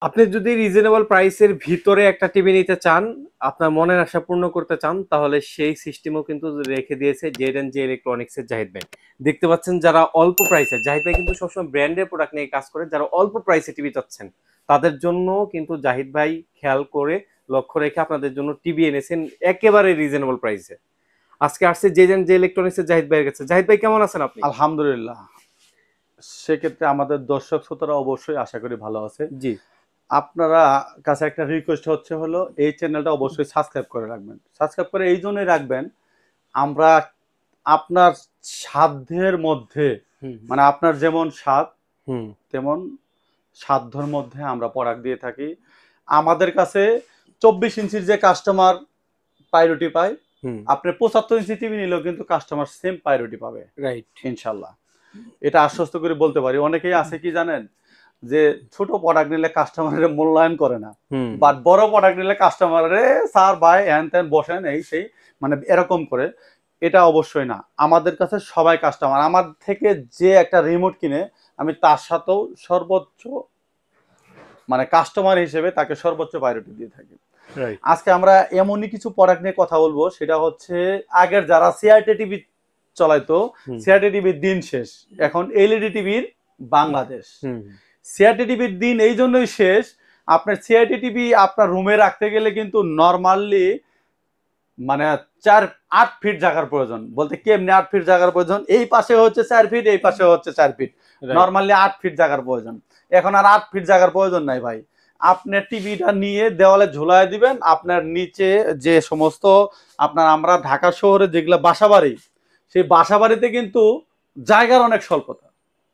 আপনি যদি রিজনেবল প্রাইসের ভিতরে একটা টিভি নিতে চান, আপনার মনের আশা পূর্ণ করতে চান, তাহলে সেই সিস্টেমও কিন্তু রেখে দিয়েছে জেড এন্ড জে ইলেকট্রনিক্স এর জাহিদ ভাই। দেখতে পাচ্ছেন যারা অল্প প্রাইসে, জাহিদ ভাই কিন্তু সবসময় ব্র্যান্ডের প্রোডাক্ট নিয়ে কাজ করে, যারা অল্প প্রাইসে টিভি চাচ্ছেন তাদের জন্য কিন্তু জাহিদ ভাই খেয়াল করে লক্ষ্য রেখে আপনাদের জন্য টিভি এনেছেন একেবারে রিজনেবল প্রাইসে। আজকে আসছে জেড এন্ড জে ইলেকট্রনিক্স এর জাহিদ ভাইয়ের কাছে। জাহিদ ভাই কেমন আছেন আপনি? আলহামদুলিল্লাহ। সেক্ষেত্রে আমাদের দর্শক শ্রোতারা অবশ্যই আশা করি ভালো আছে। জি। আপনারা কাছে একটা রিকোয়েস্ট হচ্ছে হলো এই চ্যানেলটা অবশ্যই সাবস্ক্রাইব করে রাখবেন। সাবস্ক্রাইব করে এই জন্যই রাখবেন, আমরা আপনার সাধ্যের মধ্যে হুম মানে আপনার যেমন স্বাদ হুম তেমন সাধ্যর মধ্যে আমরা প্রোডাক্ট দিয়ে থাকি। আমাদের কাছে 24 ইঞ্চির যে কাস্টমার প্রায়োরিটি পায়, হুম। আপনি 75 ইঞ্চি টিভি নিলেও কিন্তু কাস্টমার সেম প্রায়োরিটি পাবে রাইট। ইনশাল্লাহ। এটা আশ্বস্ত করে বলতে পারি। অনেকেই আছে কি জানেন, যে ছোট প্রোডাক্ট নিলে কাস্টমারের মূল্যায়ন করে না, হুম। বাট বড় প্রোডাক্ট নিলে কাস্টমারে স্যার ভাই হ্যান ত্যান বসেন এই সেই মানে এরকম করে। এটা অবশ্যই না, আমাদের কাছে সবাই কাস্টমার। আমার থেকে যে একটা রিমোট কিনে আমি তার সাথেও সর্বোচ্চ মানে কাস্টমার হিসেবে তাকে সর্বোচ্চ প্রায়োরিটি দিয়ে থাকি। রাইট। আজকে আমরা এমনই কিছু প্রোডাক্ট নিয়ে কথা বলবো, সেটা হচ্ছে আগের যারা সিআরটি টিভি চলাইতো, হুম সিআরটি টিভির দিন শেষ, এখন এলইডি টিভির বাংলাদেশ। হুম। সিআরটি টিভির দিন এই জন্যই শেষ, আপনার সিআরটি টিভি আপনার রুমে রাখতে গেলে কিন্তু নর্মালি মানে 4-8 ফিট জায়গার প্রয়োজন। বলতে কেমনি 8 ফিট জায়গার প্রয়োজন, এই পাশে হচ্ছে 4 ফিট, এই পাশে হচ্ছে 4 ফিট, রাইট। নর্মালি 8 ফিট জায়গার প্রয়োজন। এখন আর 8 ফিট জায়গার প্রয়োজন নাই ভাই। আপনার টিভিটা নিয়ে দেওয়ালে ঝুলায় দিবেন, আপনার নিচে যে সমস্ত আপনার আমরা ঢাকা শহরে যেগুলো বাসা বাড়ি, সেই বাসা বাড়িতে কিন্তু জায়গার অনেক স্বল্পতা।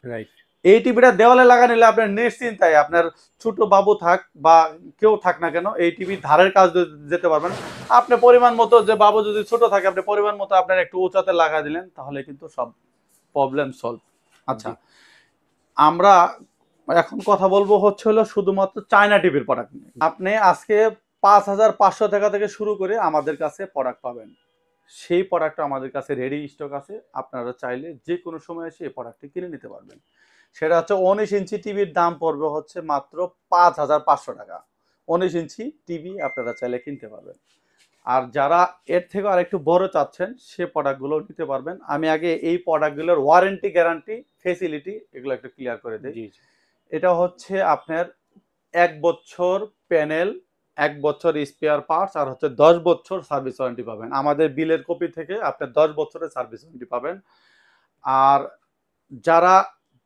রাইট। এই টিভিটা দেওয়ালে লাগা নিলে আপনার নিশ্চিন্তায় আপনার ছোট বাবু থাক বা কেউ থাক না কেন, এই টিভি ধারের কাজ যেতে পারবেন। আপনি পরিমাণ মতো, যে বাবু যদি ছোট থাকে আপনি পরিমাণ মতো আপনার একটু উঁচাতে লাগা দিলেন, তাহলে কিন্তু সব প্রবলেম সলভ। আচ্ছা, জি। আমরা এখন কথা বলবো হচ্ছে হলো শুধুমাত্র চায়না টিভির প্রোডাক্ট নিয়ে। আপনি আজকে 5,500 টাকা থেকে শুরু করে আমাদের কাছে প্রোডাক্ট পাবেন। সেই প্রোডাক্টটা আমাদের কাছে রেডি স্টক আছে, আপনারা চাইলে যে কোনো সময় এসে এই প্রোডাক্টটি কিনে নিতে পারবেন। সেটা হচ্ছে 19 ইঞ্চি টিভির দাম পড়বে হচ্ছে মাত্র 5,500 টাকা। 19 ইঞ্চি টিভি আপনারা চাইলে কিনতে পারবেন। আর যারা এর থেকে আর একটু বড় চাচ্ছেন, সে প্রোডাক্টগুলো নিতে পারবেন। আমি আগে এই প্রোডাক্টগুলোর ওয়ারেন্টি, গ্যারান্টি, ফেসিলিটি এগুলো একটু ক্লিয়ার করে দিই। জি জি। এটা হচ্ছে আপনার 1 বছর প্যানেল, 1 বছর স্পেয়ার পার্টস, আর হচ্ছে 10 বছর সার্ভিস ওয়ারেন্টি পাবেন। আমাদের বিলের কপি থেকে আপনি 10 বছরের সার্ভিস ওয়ারেন্টি পাবেন। আর যারা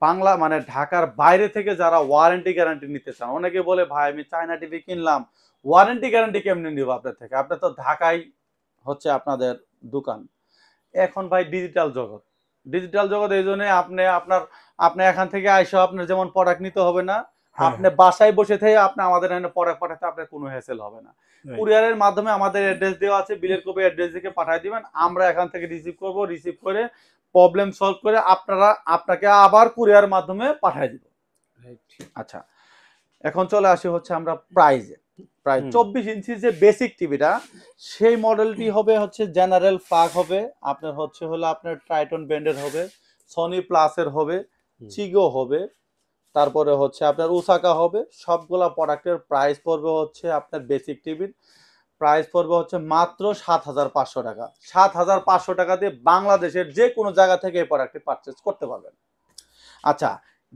বাংলা মানে ঢাকার বাইরে থেকে যারা ওয়ারেন্টি গ্যারান্টি নিতে চান, অনেকে বলে ভাই আমি চায়না টিভি কিনলাম, ওয়ারেন্টি গ্যারান্টি কেমনে নিব আপনার থেকে, আপনার তো ঢাকায় হচ্ছে আপনাদের দোকান। এখন ভাই ডিজিটাল জগৎ, ডিজিটাল জগৎ এই জন্য আপনি এখান থেকে আইসা আপনার যেমন প্রোডাক্ট নিতে হবে না, হ্যাঁ আপনি হ্যাঁ। বাসায় বসে থেকে আপনি আমাদের এখানে প্রোডাক্ট পাঠাতে আপনার কোনো হ্যাসেল হবে না। রাইট। কুরিয়ারের মাধ্যমে আমাদের অ্যাড্রেস দেওয়া আছে, বিলের কপি অ্যাড্রেস দিকে পাঠিয়ে দিবেন, আমরা এখান থেকে রিসিভ করব, রিসিভ করে প্রবলেম সলভ করে আপনাকে আবার কুরিয়ার মাধ্যমে পাঠিয়ে দিব। রাইট। আচ্ছা, এখন চলে আসি হচ্ছে আমরা প্রাইজে। প্রায় হুম 24 ইঞ্চি যে বেসিক টিভিটা, সেই মডেলটি হবে হচ্ছে জেনারেল ফ্লাগ হবে, আপনার হচ্ছে হলো আপনার ট্রাইটন ব্র্যান্ডের হবে, সনি প্লাসের হবে, হুম। চিগো হবে, তারপরে হচ্ছে আপনার উসাকা হবে। সবগুলা প্রোডাক্টের প্রাইস পড়বে হচ্ছে আপনার বেসিক টিভির প্রাইস পড়বে হচ্ছে মাত্র 7,500 টাকা। 7,500 টাকা দিয়ে বাংলাদেশের যে কোনো জায়গা থেকে এই প্রোডাক্টটি পারচেজ করতে পারবেন। আচ্ছা,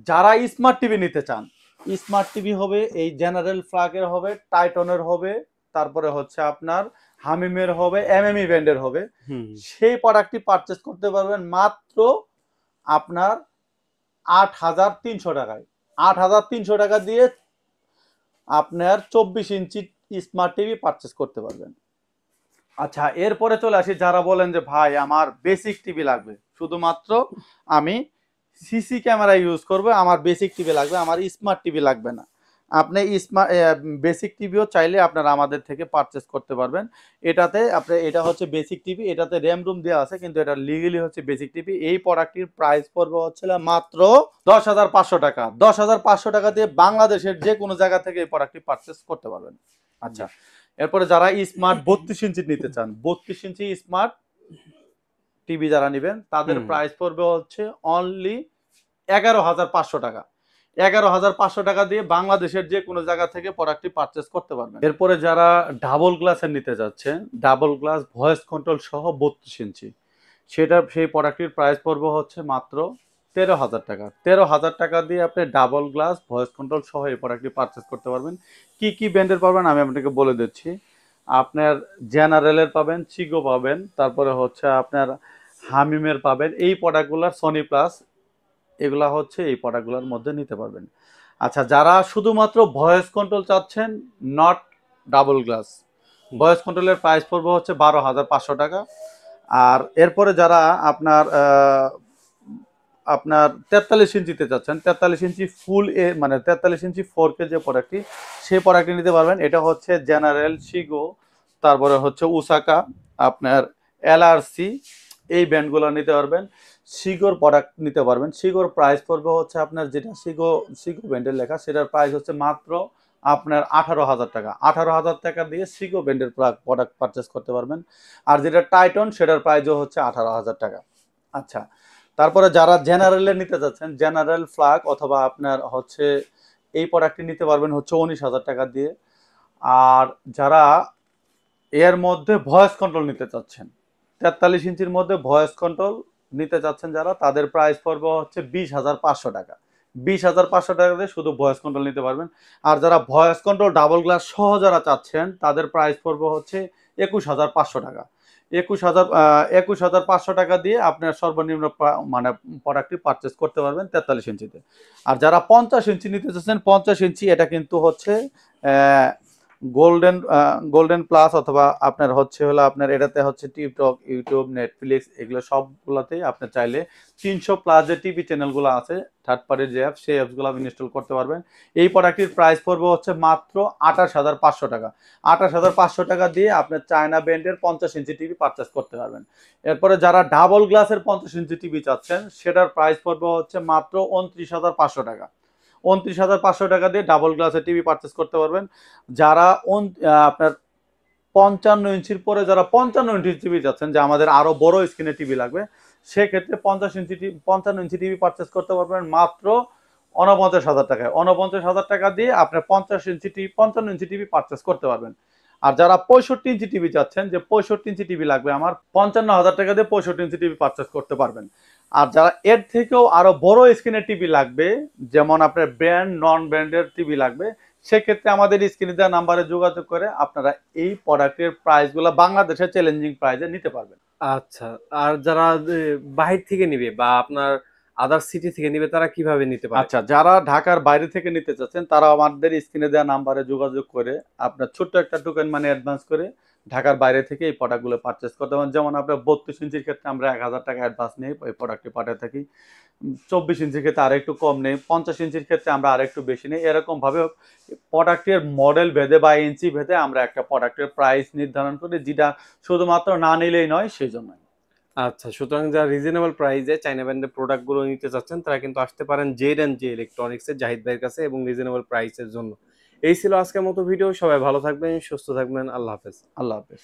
যারা স্মার্ট টিভি নিতে চান, স্মার্ট টিভি হবে এই জেনারেল ফ্লাগের হবে, টাইটনের হবে, তারপরে হচ্ছে আপনার হামিমের হবে, এমএমই ব্র্যান্ডের হবে। হুম। সেই প্রোডাক্টটি পারচেস করতে পারবেন মাত্র আপনার 8,300 টাকায়। 8,300 টাকা দিয়ে আপনার 24 ইঞ্চি স্মার্ট টিভি পারচেস করতে পারবেন। আচ্ছা, এরপরে চলে আসি যারা বলেন যে ভাই আমার বেসিক টিভি লাগবে, শুধুমাত্র আমি সিসি ক্যামেরা ইউজ করব, আমার বেসিক টিভি লাগবে, আমার স্মার্ট টিভি লাগবে না। আপনি স্মার্ট বেসিক টিভিও চাইলে আপনারা আমাদের থেকে পারচেস করতে পারবেন। এটাতে আপনি, এটা হচ্ছে বেসিক টিভি, এটাতে র্যাম রুম দেওয়া আছে, কিন্তু এটা লিগালি হচ্ছে বেসিক টিভি। এই প্রোডাক্টটির প্রাইস পড়বে হচ্ছে মাত্র 10,500 টাকা। 10,500 টাকা দিয়ে বাংলাদেশের যে কোনো জায়গা থেকে এই প্রোডাক্টটি পারচেস করতে পারবেন। জি। আচ্ছা, এরপরে যারা স্মার্ট 32 ইঞ্চি নিতে চান, 32 ইঞ্চি স্মার্ট টিভি যারা নেবেন, তাদের হুম। প্রাইস পড়বে হচ্ছে অনলি 11,500 টাকা। 11,500 টাকা দিয়ে বাংলাদেশের যে কোনো জায়গা থেকে প্রোডাক্টটি পারচেস করতে পারবেন। এরপরে যারা ডাবল গ্লাসের নিতে যাচ্ছেন, ডাবল গ্লাস ভয়েস কন্ট্রোল সহ 32 ইঞ্চি, সেই প্রোডাক্টটির প্রাইস পড়বে হচ্ছে মাত্র 13,000 টাকা। 13,000 টাকা দিয়ে আপনি ডাবল গ্লাস ভয়েস কন্ট্রোল সহ এই প্রোডাক্টটি পারচেস করতে পারবেন। কি কি ব্র্যান্ডের পাবেন আমি আপনাকে বলে দিচ্ছি। আপনার জেনারেলের পাবেন, চিগো পাবেন, তারপরে হচ্ছে আপনার হামিমের পাবেন। এই প্রোডাক্টগুলোর সনি প্লাস এগুলা হচ্ছে এই প্রোডাক্টগুলোর মধ্যে নিতে পারবেন। আচ্ছা, যারা শুধুমাত্র ভয়েস কন্ট্রোল চাচ্ছেন, নট ডাবল গ্লাস, ভয়েস কন্ট্রোলের প্রাইস পড়বে হচ্ছে 12,500 টাকা। আর এরপরে যারা আপনার 43 ইঞ্চিতে চাচ্ছেন, 43 ইঞ্চি ফুল মানে 43 ইঞ্চি 4K যে প্রোডাক্টটি, সেই প্রোডাক্টটি নিতে পারবেন। এটা হচ্ছে জেনারেল, শিগো, তারপরে হচ্ছে উসাকা, আপনার এলআরসি, এই ব্র্যান্ডগুলো নিতে পারবেন। শিগোর প্রোডাক্ট নিতে পারবেন। শিগোর প্রাইস পড়বে হচ্ছে আপনার, যেটা শিগো ব্র্যান্ডের লেখা, সেটার প্রাইস হচ্ছে মাত্র আপনার 18,000 টাকা। 18,000 টাকা দিয়ে শিগো ব্র্যান্ডের প্রোডাক্ট পারচেস করতে পারবেন। আর যেটা টাইটন, সেটার প্রাইসও হচ্ছে 18,000 টাকা। আচ্ছা, তারপরে যারা জেনারেলে নিতে যাচ্ছেন, জেনারেল ফ্ল্যাগ অথবা আপনার হচ্ছে এই প্রোডাক্টটি নিতে পারবেন হচ্ছে 19,000 টাকা দিয়ে। আর যারা এর মধ্যে ভয়েস কন্ট্রোল নিতে চাচ্ছেন, 43 ইঞ্চির মধ্যে ভয়েস কন্ট্রোল নিতে চাচ্ছেন যারা, তাদের প্রাইস পড়বে হচ্ছে 20,500 টাকা। 20,500 টাকা দিয়ে শুধু ভয়েস কন্ট্রোল নিতে পারবেন। আর যারা ভয়েস কন্ট্রোল ডাবল গ্লাস সহ যারা চাচ্ছেন, তাদের প্রাইস পড়বে হচ্ছে 21,500 টাকা। 21,500 টাকা দিয়ে আপনার সর্বনিম্ন মানে প্রোডাক্টটি পারচেস করতে পারবেন 43 ইঞ্চিতে। আর যারা 50 ইঞ্চি নিতে চাচ্ছেন, 50 ইঞ্চি এটা কিন্তু হচ্ছে গোল্ডেন প্লাস, অথবা আপনার হচ্ছে হলো আপনার এটাতে হচ্ছে টিকটক, ইউটিউব, নেটফ্লিক্স, এগুলো সবগুলোতেই আপনি চাইলে 300 প্লাস যে টিভি চ্যানেলগুলো আছে, থার্ড পার্টির যে অ্যাপ, সেই অ্যাপসগুলো আপনি ইনস্টল করতে পারবেন। এই প্রোডাক্টটির প্রাইস পড়বে হচ্ছে মাত্র 28,500 টাকা। 28,500 টাকা দিয়ে আপনার চায়না ব্র্যান্ডের 50 ইঞ্চি টিভি পারচেস করতে পারবেন। এরপরে যারা ডাবল গ্লাসের 50 ইঞ্চি টিভি চাচ্ছেন, সেটার প্রাইস পড়বে হচ্ছে মাত্র 29,500 টাকা। 29,500 টাকা দিয়ে ডাবল গ্লাসের টিভি পারচেস করতে পারবেন। যারা আপনার 55 ইঞ্চির পরে যারা 55 ইঞ্চি টিভি চাচ্ছেন, যে আমাদের আরো বড় স্ক্রিনের টিভি লাগবে, সেক্ষেত্রে 55 ইঞ্চি টিভি পারচেস করতে পারবেন মাত্র 49,000 টাকায়। 49,000 টাকা দিয়ে আপনার 55 ইঞ্চি টিভি পারচেস করতে পারবেন। আর যারা 65 ইঞ্চি টিভি চাচ্ছেন, যে 65 ইঞ্চি টিভি লাগবে আমার, 55,000 টাকা দিয়ে 65 ইঞ্চি টিভি পারচেস করতে পারবেন। আর যারা এর থেকেও আরো বড় স্ক্রিনের টিভি লাগবে, যেমন আপনার ব্র্যান্ড নন ব্র্যান্ডের টিভি লাগবে, সেক্ষেত্রে আমাদের স্ক্রিনে দেওয়া নাম্বারে যোগাযোগ করে আপনারা এই প্রোডাক্টের প্রাইসগুলো বাংলাদেশের চ্যালেঞ্জিং প্রাইসে নিতে পারবেন। আচ্ছা, আর যারা বাহির থেকে নিবে বা আপনার আদার সিটি থেকে নিবে, তারা কিভাবে নিতে পারে? আচ্ছা, যারা ঢাকার বাইরে থেকে নিতে চাচ্ছেন, তারা আমাদের স্ক্রিনে দেওয়া নাম্বারে যোগাযোগ করে আপনার ছোট্ট একটা টোকেন মানি অ্যাডভান্স করে ঢাকার বাইরে থেকে এই প্রোডাক্টগুলো পারচেস করতে পারেন। যেমন আপনার 32 ইঞ্চির ক্ষেত্রে আমরা 1,000 টাকা অ্যাডভান্স নিয়ে এই প্রোডাক্টটি পাঠিয়ে থাকি। 24 ইঞ্চির ক্ষেত্রে আর একটু কম নেই, 50 ইঞ্চির ক্ষেত্রে আমরা আর একটু বেশি নেই। এরকম ভাবে প্রোডাক্টের মডেল ভেদে বা ইঞ্চি ভেদে আমরা একটা প্রোডাক্টের প্রাইস নির্ধারণ করি, যেটা শুধুমাত্র না নিলেই নয়, সেই জন্য। আচ্ছা, সুতরাং যারা রিজনেবল প্রাইসে চাইনা ব্র্যান্ডের প্রোডাক্টগুলো নিতে চাচ্ছেন, তারা কিন্তু আসতে পারেন জেড ইলেকট্রনিক্সের জাহিদ ভাইয়ের কাছে, এবং রিজনেবল প্রাইসের জন্য। এই ছিল আজকের মতো ভিডিও। সবাই ভালো থাকবেন, সুস্থ থাকবেন। আল্লাহ হাফেজ। আল্লাহ হাফেজ।